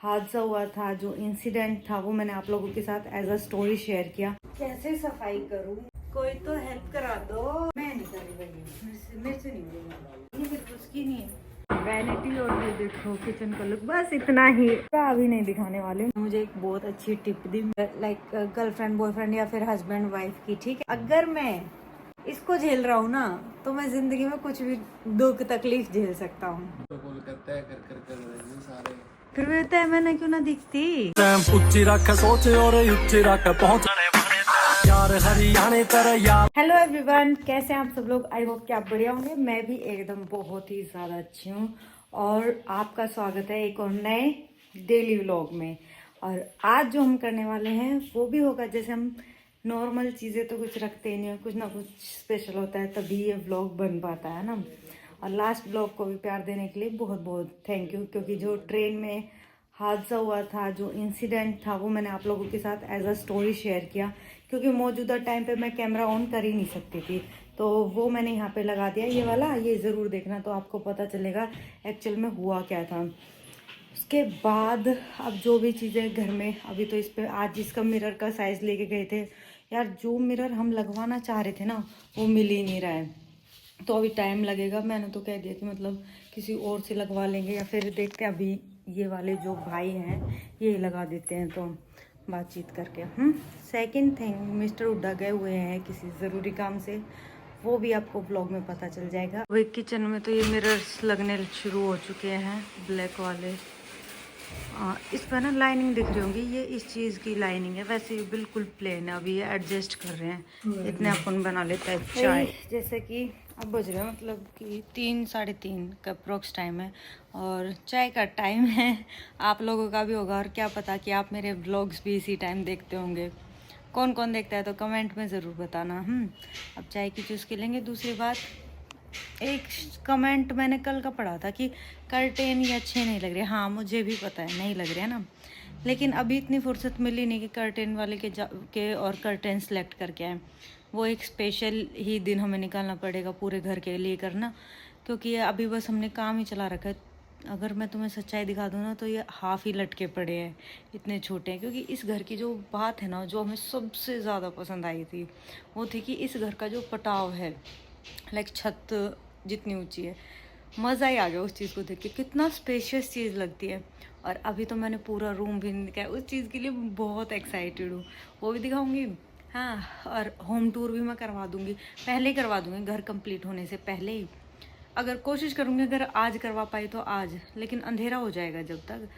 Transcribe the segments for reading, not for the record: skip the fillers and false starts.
हादसा हुआ था, जो इंसिडेंट था वो मैंने आप लोगों के साथ एज अ स्टोरी शेयर किया। कैसे सफाई करूं, कोई तो हेल्प करा दो। मैं नहीं कर रही भाई, मेरे से नहीं होगा, ये सिर्फ उसकी नहीं है। वैनिटी और ये देखो किचन का लुक, बस इतना ही। अभी नहीं दिखाने वाले। मुझे एक बहुत अच्छी टिप दी, लाइक गर्लफ्रेंड बॉयफ्रेंड या फिर हस्बैंड वाइफ की। ठीक है, अगर मैं इसको झेल रहा हूँ ना, तो मैं जिंदगी में कुछ भी दुख तकलीफ झेल सकता हूँ। फिर भी होता है, मैंने क्यों ना दिखती। ਉੱਚੀ ਰੱਖ ਸੋਚ और ਉੱਚੀ ਰੱਖ पहुंचने यार हरियाणे तर यार। हेलो एवरीवन, कैसे हैं आप सब लोग। आई होप कि आप बढ़िया होंगे। मैं भी एकदम बहुत ही ज़्यादा अच्छी हूँ और आपका स्वागत है एक और नए डेली व्लॉग में। और आज जो हम करने वाले हैं वो भी होगा, जैसे हम नॉर्मल चीज़ें तो कुछ रखते ही नहीं है, कुछ ना कुछ स्पेशल होता है तभी ये व्लॉग बन पाता है ना। और लास्ट व्लॉग को भी प्यार देने के लिए बहुत बहुत थैंक यू, क्योंकि जो ट्रेन में हादसा हुआ था, जो इंसिडेंट था, वो मैंने आप लोगों के साथ एज अ स्टोरी शेयर किया। क्योंकि मौजूदा टाइम पे मैं कैमरा ऑन कर ही नहीं सकती थी, तो वो मैंने यहाँ पे लगा दिया ये वाला। ये ज़रूर देखना, तो आपको पता चलेगा एक्चुअल में हुआ क्या था। उसके बाद अब जो भी चीज़ें घर में, अभी तो इस पे आज इसका मिरर का साइज़ लेके गए थे यार। जो मिरर हम लगवाना चाह रहे थे ना, वो मिल ही नहीं रहा है, तो अभी टाइम लगेगा। मैंने तो कह दिया कि मतलब किसी और से लगवा लेंगे, या फिर देखते हैं अभी ये वाले जो भाई हैं ये लगा देते हैं, तो बातचीत करके। सेकंड थिंग, मिस्टर हुड्डा गए हुए हैं किसी ज़रूरी काम से, वो भी आपको ब्लॉग में पता चल जाएगा। वही किचन में तो ये मिरर्स लगने शुरू हो चुके हैं, ब्लैक वाले। इस पर ना लाइनिंग दिख रही होंगी, ये इस चीज़ की लाइनिंग है। वैसे ये बिल्कुल प्लेन है, अभी ये एडजस्ट कर रहे हैं। इतने अपन बना लेता है चाय। जैसे कि अब बज रहे हैं मतलब कि 3 साढ़े 3 का अप्रोक्स टाइम है और चाय का टाइम है। आप लोगों का भी होगा, और क्या पता कि आप मेरे व्लॉग्स भी इसी टाइम देखते होंगे। कौन कौन देखता है तो कमेंट में ज़रूर बताना। अब चाय की चुस्की लेंगे। दूसरी बात, एक कमेंट मैंने कल का पढ़ा था कि कर्टेन ये अच्छे नहीं लग रहे। हाँ, मुझे भी पता है नहीं लग रहे हैं ना, लेकिन अभी इतनी फुर्सत मिली नहीं कि कर्टेन वाले के और कर्टेन सेलेक्ट करके आए। वो एक स्पेशल ही दिन हमें निकालना पड़ेगा पूरे घर के लिए करना, क्योंकि ये अभी बस हमने काम ही चला रखा है। अगर मैं तुम्हें सच्चाई दिखा दूँ ना, तो ये हाफ ही लटके पड़े हैं, इतने छोटे हैं। क्योंकि इस घर की जो बात है ना, जो हमें सबसे ज़्यादा पसंद आई थी, वो थी कि इस घर का जो पटाव है, लाइक छत जितनी ऊंची है, मज़ा ही आ गया उस चीज़ को देख के। कितना स्पेशियस चीज़ लगती है। और अभी तो मैंने पूरा रूम भी नहीं दिखाया, उस चीज़ के लिए बहुत एक्साइटेड हूँ। वो भी दिखाऊंगी। हाँ, और होम टूर भी मैं करवा दूँगी, पहले ही करवा दूँगी, घर कंप्लीट होने से पहले ही। अगर कोशिश करूँगी, अगर आज करवा पाई तो आज, लेकिन अंधेरा हो जाएगा जब तक।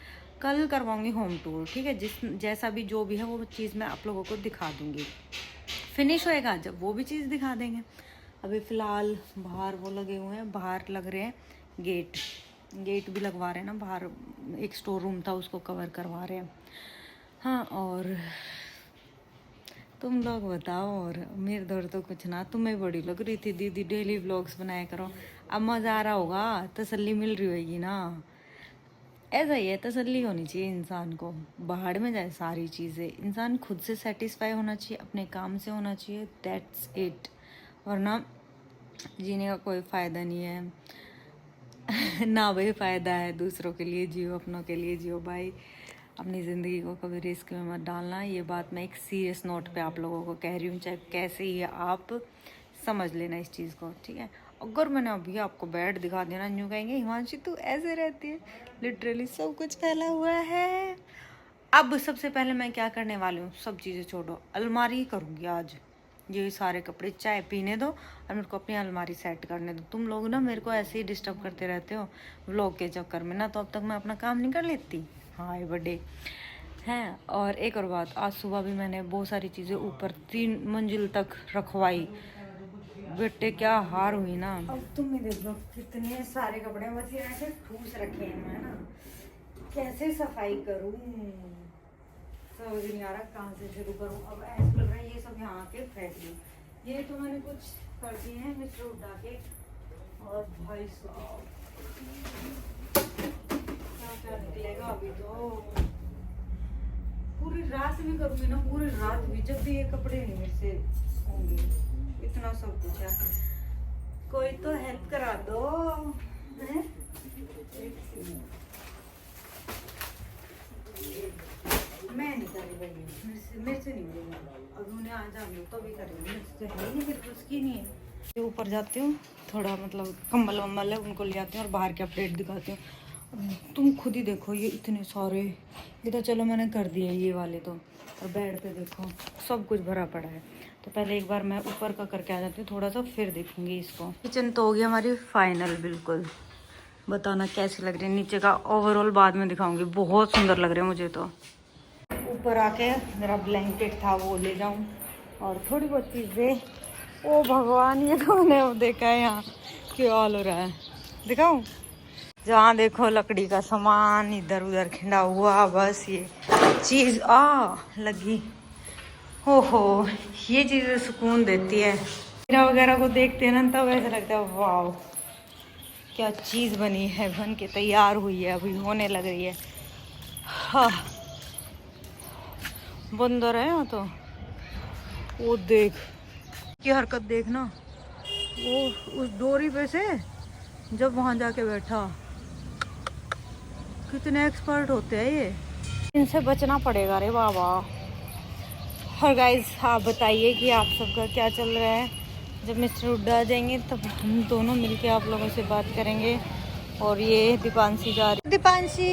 कल करवाऊँगी होम टूर, ठीक है। जैसा भी जो भी है वो चीज़ मैं आप लोगों को दिखा दूँगी। फिनिश होएगा जब, वो भी चीज़ दिखा देंगे। अभी फ़िलहाल बाहर वो लगे हुए हैं, बाहर लग रहे हैं गेट भी लगवा रहे हैं ना बाहर। एक स्टोर रूम था, उसको कवर करवा रहे हैं। हाँ, और तुम लोग बताओ। और मेरे दौड़ तो कुछ ना, तुम्हें बड़ी लग रही थी दीदी डेली व्लॉग्स बनाया करो। अब मज़ा आ रहा होगा, तसल्ली मिल रही होगी ना। ऐसा ही है, तसल्ली होनी चाहिए इंसान को। बाहर में जाए सारी चीज़ें, इंसान खुद से सेटिस्फाई होना चाहिए, अपने काम से होना चाहिए, दैट्स इट। वरना जीने का कोई फ़ायदा नहीं है। ना भाई फ़ायदा है, दूसरों के लिए जियो, अपनों के लिए जियो भाई। अपनी ज़िंदगी को कभी रिस्क में मत डालना। ये बात मैं एक सीरियस नोट पे आप लोगों को कह रही हूँ, चाहे कैसे ही आप समझ लेना इस चीज़ को, ठीक है। अगर मैंने अभी आपको बेड दिखा दिया ना, यूँ कहेंगे हिमांशी तू ऐसे रहती है। लिटरली सब कुछ फैला हुआ है। अब सबसे पहले मैं क्या करने वाली हूँ, सब चीज़ें छोड़ो, अलमारी करूँगी आज। ये सारे कपड़े चाय पीने दो और मेरे को अपनी अलमारी सेट करने दो। तुम लोग ना मेरे को ऐसे ही डिस्टर्ब करते रहते हो व्लॉग के चक्कर में ना, तो अब तक मैं अपना काम नहीं कर लेती। हाँ, ये बर्थडे हैं। और एक और बात, आज सुबह भी मैंने बहुत सारी चीज़ें ऊपर 3 मंजिल तक रखवाई। बेटे क्या हार हुई ना। अब तुम ही देख लो कितने सारे कपड़े बस ऐसे ठूस रखे हैं, है ना। कैसे सफाई करूँ, समझ नहीं आ रहा कहाँ से शुरू करूँ। अब ऐसा लग रहा है ये सब यहाँ के फेंक दूँ। ये तो मैंने कुछ कर दिए हैं मिस्टर उठा के। और भाई साहब क्या निकलेगा अभी। तो पूरी रात भी करूँगी ना, पूरी रात भी, जब भी ये कपड़े नहीं मेरे से होंगे। इतना सब कुछ है, कोई तो हेल्प करा दो। गई है, मेरे से नहीं होगा। अब उन्हें आ जा लो तो भी करेंगे, मेरे से है ही नहीं, फिर उसकी नहीं है। ऊपर जाती हूँ, थोड़ा मतलब कम्बल वम्बल है उनको ले जाती हूँ और बाहर के अपडेट दिखाती हूँ। तुम खुद ही देखो, ये इतने सारे, ये तो चलो मैंने कर दिए ये वाले तो, और बेड पे देखो सब कुछ भरा पड़ा है। तो पहले एक बार मैं ऊपर का करके आ जाती हूँ थोड़ा सा, फिर देखूंगी इसको। किचन तो हो गई हमारी फाइनल बिल्कुल। बताना कैसी लग रही है, नीचे का ओवरऑल बाद में दिखाऊंगी। बहुत सुंदर लग रहे हैं मुझे तो। ऊपर आके मेरा ब्लैंकेट था वो ले जाऊँ, और थोड़ी बहुत चीज़ें। ओ भगवान, ये तो मैंने अब देखा है यहाँ क्या हाल हो रहा है, दिखाऊँ? जहाँ देखो लकड़ी का सामान इधर उधर खिंडा हुआ, बस ये चीज़ लगी। हो ये चीज़ें सुकून देती है। हीरा वगैरह को देखते हैं ना तब ऐसा लगता है वाह क्या चीज़ बनी है, बन के तैयार हुई है, अभी होने लग रही है। हाँ बंदर है यहाँ तो। वो देख की हरकत देखना, वो उस डोरी पे से जब वहाँ जाके बैठा। कितने एक्सपर्ट होते हैं ये, इनसे बचना पड़ेगा रे बाबा। और गाइस आप बताइए कि आप सबका क्या चल रहा है। जब मिस्टर हुड्डा आ जाएंगे तब हम दोनों मिलके आप लोगों से बात करेंगे। और ये दीपांशी जा रही। दीपांशी,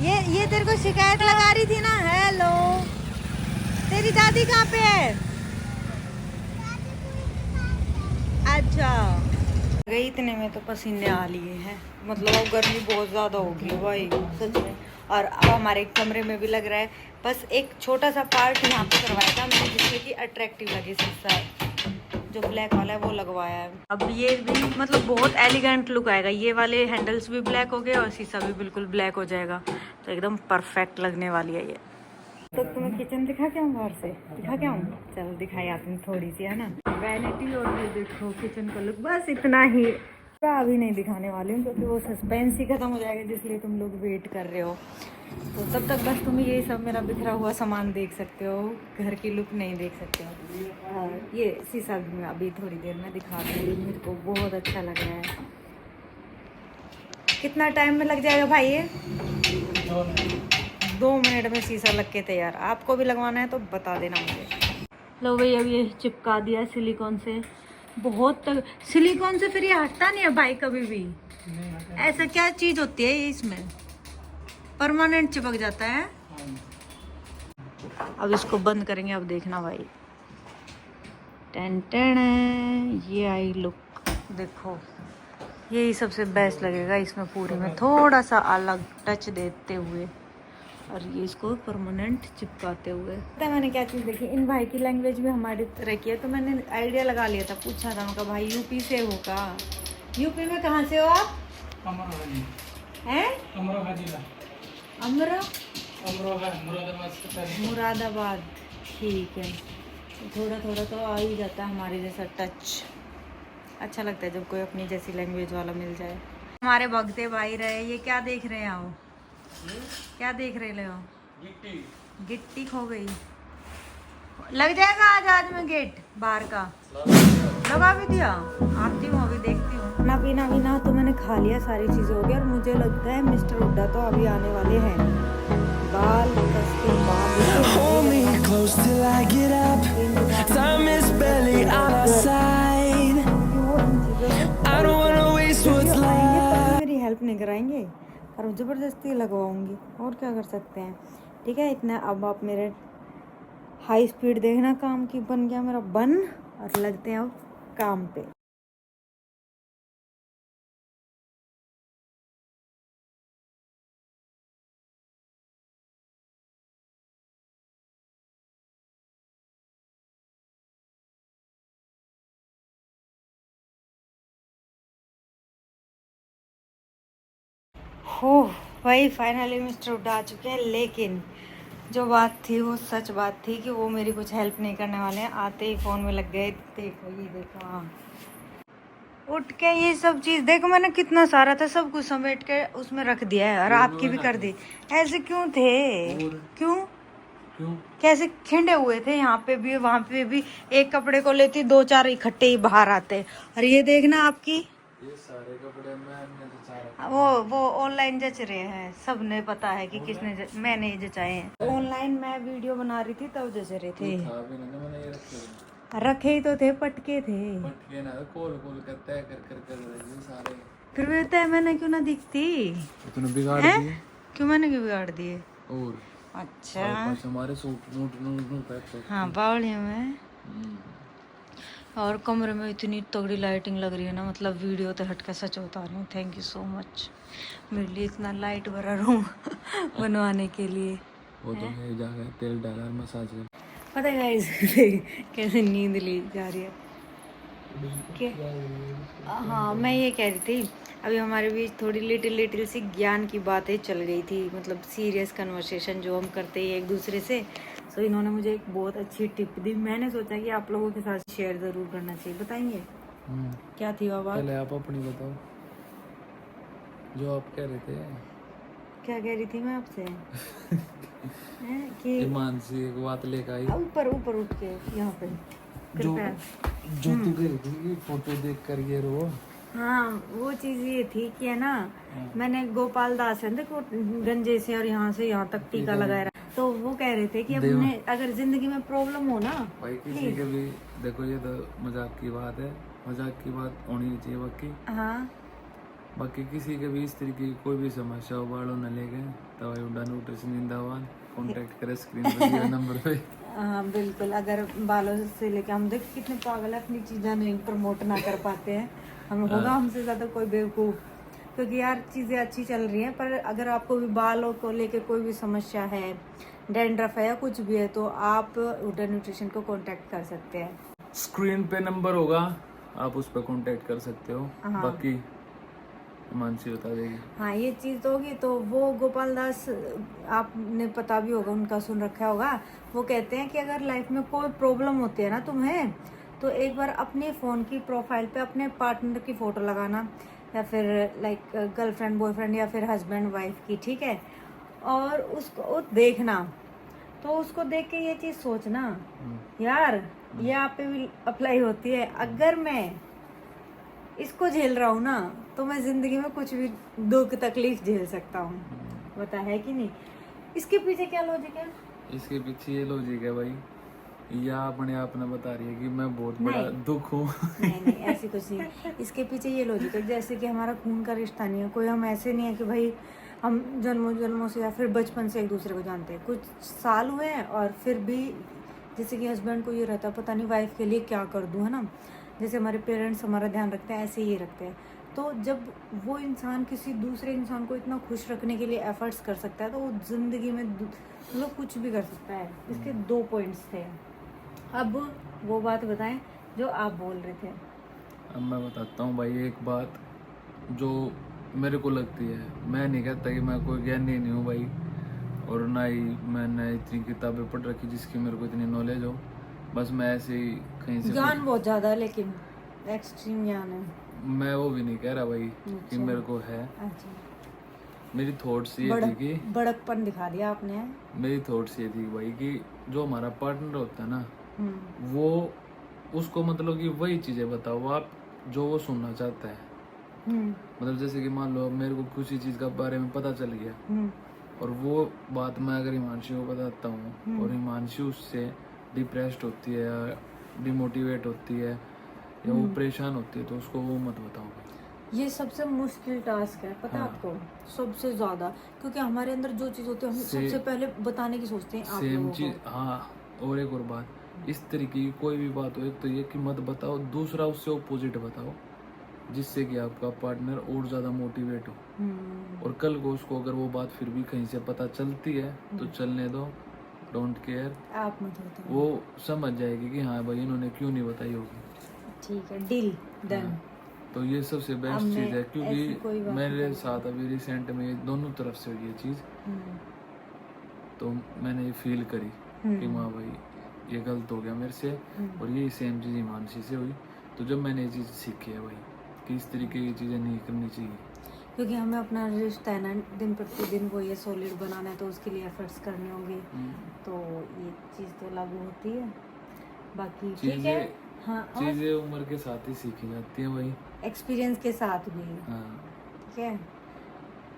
ये तेरे को शिकायत लगा रही थी ना। हेलो, तेरी दादी कहाँ पे है? अच्छा गई, इतने में तो पसीने आ लिए हैं। मतलब अब गर्मी बहुत ज़्यादा हो गई भाई सच में। और अब हमारे कमरे में भी लग रहा है, बस एक छोटा सा पार्ट यहाँ पे करवाया था मैंने, जिससे कि अट्रैक्टिव लगे। शीशा जो ब्लैक वाला है वो लगवाया है। अब ये भी मतलब बहुत एलिगेंट लुक आएगा। ये वाले हैंडल्स भी ब्लैक हो गए और शीशा भी बिल्कुल ब्लैक हो जाएगा, तो एकदम परफेक्ट लगने वाली है ये। तो तुम्हें किचन दिखा क्या हूँ, बाहर से दिखा क्या हूँ? चल दिखाई आती हूँ थोड़ी सी, है ना। वैनिटी और ये देखो किचन का लुक, बस इतना ही। अभी नहीं दिखाने वाली हूँ क्योंकि वो सस्पेंस ही खत्म हो जाएगा, जिसलिए तुम लोग वेट कर रहे हो। तो तब तक बस तुम ये सब मेरा बिखरा हुआ सामान देख सकते हो, घर की लुक नहीं देख सकते हो। ये शीशा भी मैं अभी थोड़ी देर में दिखा दूँगी, मेरे को बहुत अच्छा लग रहा है। कितना टाइम में लग जाएगा भाई ये? 2 मिनट में शीशा लग के तैयार। आपको भी लगवाना है तो बता देना मुझे। लो भाई अब ये चिपका दिया सिलिकॉन से। बहुत तक सिलिकॉन से फिर ये हटता नहीं है भाई कभी भी। ऐसा क्या चीज होती है ये इसमें, परमानेंट चिपक जाता है। अब इसको बंद करेंगे, अब देखना भाई। टेन टेन, ये आई लुक देखो। यही सबसे बेस्ट लगेगा इसमें, पूरी में थोड़ा सा अलग टच देते हुए और ये इसको परमानेंट चिपकाते हुए। पता है मैंने क्या चीज़ देखी, इन भाई की लैंग्वेज भी हमारी तरह की है, तो मैंने आइडिया लगा लिया था। पूछा था उनका, भाई यूपी से हो का? यूपी में कहाँ से हो आप? हैं? मुरादाबाद। ठीक है, थोड़ा थोड़ा तो आ ही जाता है हमारे जैसा टच। अच्छा लगता है जब कोई अपनी जैसी लैंग्वेज वाला मिल जाए। हमारे भगते भाई रहे। ये क्या देख रहे हैं आप? क्या देख रहे हो? गिट्टी खो गई। लग जाएगा आज में गेट बाहर का लगा भी दिया। आती हूँ अभी, देखती हूँ। ना पीना भी ना तो मैंने खा लिया, सारी चीजें हो गई। और मुझे लगता है मिस्टर हुड्डा तो अभी आने वाले हैं। बाल कसके मेरी हेल्प नहीं कराएंगे और ज़बरदस्ती लगवाऊंगी, और क्या कर सकते हैं। ठीक है, इतना। अब आप मेरे हाई स्पीड देखना, काम की बन गया मेरा बन, और लगते हैं अब काम पे। हो भाई फाइनली मिस्टर हुड्डा आ चुके हैं, लेकिन जो बात थी वो सच बात थी कि वो मेरी कुछ हेल्प नहीं करने वाले हैं। आते ही फ़ोन में लग गए। देखो ये देखो, हाँ उठ के ये सब चीज़ देखो, मैंने कितना सारा था सब कुछ समेट के उसमें रख दिया है, और आपकी भी कर दी। ऐसे क्यों थे? क्यों कैसे खिंडे हुए थे? यहाँ पे भी वहाँ पे भी एक कपड़े को लेती 2-4 इकट्ठे ही बाहर आते। और ये देखना आपकी ये सारे कपड़े मैंने तो सारा वो ऑनलाइन जच रहे हैं, सबने पता है कि किसने मैंने जचाए हैं। ऑनलाइन मैं वीडियो बना रही थी तब जच रहे थे। था भी नहीं, मैंने ये रखे थे। रखे ही तो थे, पटके थे। पटके ना कोल कोल कर तय कर रहे सारे। फिर वे तय मैंने क्यों ना दिखती? तूने बिगाड़ हैं? दिए क्यों मैंने क्यों बिगाड़ दिए? और अच्छा पास हमारे suit note note note pack हाँ, बावड़ियों में। और कमरे में इतनी तगड़ी लाइटिंग लग रही है ना, मतलब वीडियो तो हटके सच बता रही हूँ। थैंक यू सो मच मेरे लिए इतना लाइट भरा रूम बनवाने के लिए। वो तो है जाकर तेल डाला और मसाज कर। पता है guys, कैसे नींद ली जा रही है क्या? हाँ, मैं ये कह रही थी अभी हमारे बीच थोड़ी लिटिल सी ज्ञान की बातें चल गई थी, मतलब सीरियस कन्वर्सेशन जो हम करते हैं एक दूसरे से। सो इन्होंने मुझे एक बहुत अच्छी टिप दी, मैंने सोचा कि आप लोगों के साथ शेयर ज़रूर करना चाहिए। बताएंगे क्या थी वो बात? पहले आप अपनी बताओ जो आप कह रहे थे। क्या कह रही थी मैं आपसे? हैं कि ईमान से एक बात लेकर आई ऊपर उठ के यहाँ पे जो कृपया। जो तू कह रही थी कि फोटो देख कर ये रो। हाँ, वो चीज़ ये थी कि है ना, मैंने गोपाल दास है देखो गंजे से और यहाँ से यहाँ तक टीका लगाया रहा। तो वो कह रहे थे कि अपने अगर जिंदगी में प्रॉब्लम हो ना, भाई किसी के भी देखो, ये तो मजाक की बात है, मजाक की बात होनी नहीं चाहिए बाकी। हाँ बाकी किसी के भी इस तरीके की कोई भी समस्या हो बालों न लेके दवाई उड़ा न्यूट्रिशन जिंदाबाद कॉन्टेक्ट करे स्क्रीन पर दिए नंबर पे। हाँ बिल्कुल, अगर बालों से लेके हम देख कितने पागल है, अपनी चीज़ें नहीं प्रमोट ना कर पाते हैं। हम होगा हमसे ज़्यादा कोई बेवकूफ़, क्योंकि यार चीज़ें अच्छी चल रही हैं, पर अगर आपको भी बालों को लेके कोई भी समस्या है, डैंड्रफ है या कुछ भी है, तो आप उडा न्यूट्रिशन को कांटेक्ट कर सकते हैं। स्क्रीन पे नंबर होगा, आप उस पर कांटेक्ट कर सकते हो। हाँ। बाकी मानसी बता देगी। हाँ, ये चीज़ तो होगी। तो वो गोपाल दास आपने पता भी होगा, उनका सुन रखा होगा। वो कहते हैं कि अगर लाइफ में कोई प्रॉब्लम होती है ना तुम्हें, तो एक बार अपने फ़ोन की प्रोफाइल पे अपने पार्टनर की फ़ोटो लगाना, या फिर लाइक गर्लफ्रेंड बॉयफ्रेंड या फिर हस्बैंड वाइफ की, ठीक है, और उसको देखना। तो उसको देख के ये चीज़ सोचना, यार ये आप पे भी अप्लाई होती है। अगर मैं इसको झेल रहा हूँ ना, तो मैं जिंदगी में कुछ भी दुख तकलीफ झेल सकता हूँ। पता है कि नहीं? इसके पीछे क्या लॉजिक है? इसके पीछे ये लॉजिक है भाई, या अपने आप ने बता रही है कि मैं बहुत बड़ा दुख हूँ। नहीं, ऐसी कुछ नहीं। इसके पीछे ये लॉजिक है, जैसे कि हमारा खून का रिश्ता नहीं है कोई, हम ऐसे नहीं है कि भाई हम जन्मों से या फिर बचपन से एक दूसरे को जानते हैं। कुछ साल हुए हैं और फिर भी जैसे कि हस्बैंड को ये रहता है पता नहीं वाइफ के लिए क्या कर दूँ, है ना। जैसे हमारे पेरेंट्स हमारा ध्यान रखते हैं, ऐसे ही रखते हैं। तो जब वो इंसान किसी दूसरे इंसान को इतना खुश रखने के लिए एफर्ट्स कर सकता है, तो वो ज़िंदगी में मतलब कुछ भी कर सकता है। इसके 2 पॉइंट्स थे। अब वो बात बताएं जो आप बोल रहे थे। अब मैं बताता हूँ भाई एक बात जो मेरे को लगती है। मैं नहीं कहता कि मैं कोई ज्ञानी नहीं हूँ भाई, और ना ही मैंने इतनी किताबें पढ़ रखी जिसकी मेरे को इतनी नॉलेज हो। बस मैं ऐसे ही कहीं से ज्ञान बहुत ज़्यादा है, लेकिन एक्सट्रीम ज्ञान है। मैं वो भी नहीं कह रहा भाई कि मेरे को है। अच्छा, मेरी थॉट्स ये थी कि बड़कपन दिखा दिया आपने। मेरी थॉट्स ये थी भाई कि जो हमारा पार्टनर होता है ना, वो उसको मतलब कि वही चीज़ें बताओ आप जो वो सुनना चाहता है। मतलब जैसे कि मान लो मेरे को किसी चीज़ का बारे में पता चल गया, और वो बात मैं अगर हिमांशु को बताता हूँ और हिमांशु उससे डिप्रेस्ड होती है या डिमोटिवेट होती है या वो परेशान होती है, तो उसको वो मत बताओ। ये सबसे मुश्किल टास्क है, पता है आपको, सबसे ज्यादा, क्योंकि हमारे अंदर जो चीज होती है हम सबसे पहले बताने की सोचते हैं आप सेम लोगों चीज। हाँ, और एक और बात, इस तरीके की कोई भी बात हो, एक तो ये कि मत बताओ, दूसरा उससे अपोजिट बताओ, जिससे कि आपका पार्टनर और ज़्यादा मोटिवेट हो। और कल को उसको अगर वो बात फिर भी कहीं से पता चलती है तो चलने दो, डोंट केयर, आप मत बताओ। वो समझ जाएगी कि हाँ भाई इन्होंने क्यों नहीं बताई होगी। ठीक है, डील डन। तो ये सबसे बेस्ट चीज़ है, क्योंकि मेरे साथ अभी रिसेंट में दोनों तरफ से हुई ये चीज़, तो मैंने ये फील करी कि माँ भाई ये गलत हो गया मेरे से, और ये सेम चीज़ मानसी से हुई। तो जब मैंने ये चीज़ सीखी है भाई कि इस तरीके की चीज़ें नहीं करनी चाहिए, क्योंकि हमें अपना रिश्ता है ना दिन प्रतिदिन वो ये सॉलिड बनाना है, तो उसके लिए एफर्ट्स करने होंगे। तो ये चीज़ तो लागू होती है। बाकी ठीक है, हाँ, और चीजें उम्र के साथ ही सीखी जाती है वही। एक्सपीरियंस के साथ भी, हाँ ठीक है।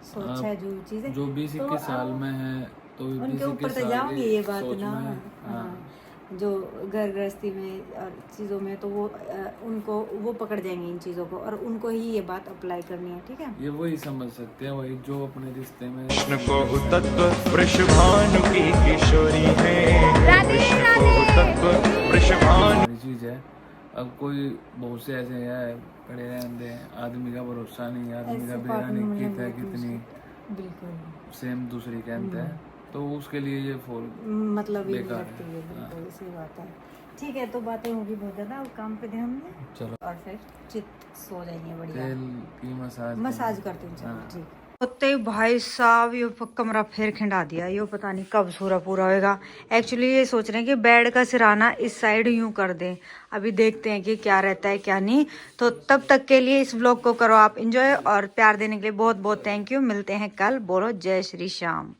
सोच है जो चीजें जो 20-21 साल में है तो उनके 20-21 ऊपर तो साल जाऊंगी की ये बात सोच ना। में है। हाँ, जो घर गृहस्थी में और चीज़ों में तो वो उनको वो पकड़ जाएंगे इन चीज़ों को और उनको ही ये बात अप्लाई करनी है, ठीक है। ये वही समझ सकते हैं वही जो अपने रिश्ते में कृष्ण को तत्व वृषभानु की किशोरी है, कृष्ण को तत्व वृषभानु चीज है। अब कोई बहुत से ऐसे हैं खड़े रहते हैं, आदमी का भरोसा नहीं, आदमी का ऐसे बेरा पार्टनर नहीं मिलना की है बहुत कितनी बिल्कुल सेम दूसरी कहते हैं, तो उसके लिए ये फॉल मतलब ही नहीं बेकार लगती है, है। बिल्कुल सही बात है। ठीक है, तो बातें होगी बहुत ज़्यादा, अब काम पे ध्यान दें चलो और फिर चित सो जाइए बढ़िया। तेल की मसाज मसाज करती हूँ, चलो हाँ। ठीक। होते भाई साहब ये कमरा फिर खिंडा दिया, ये पता नहीं कब सूरा पूरा होएगा। एक्चुअली ये सोच रहे हैं कि बेड का सिराना इस साइड यूं कर दें, अभी देखते हैं कि क्या रहता है क्या नहीं। तो तब तक के लिए इस व्लॉग को करो आप एंजॉय, और प्यार देने के लिए बहुत बहुत थैंक यू। मिलते हैं कल, बोलो जय श्री श्याम।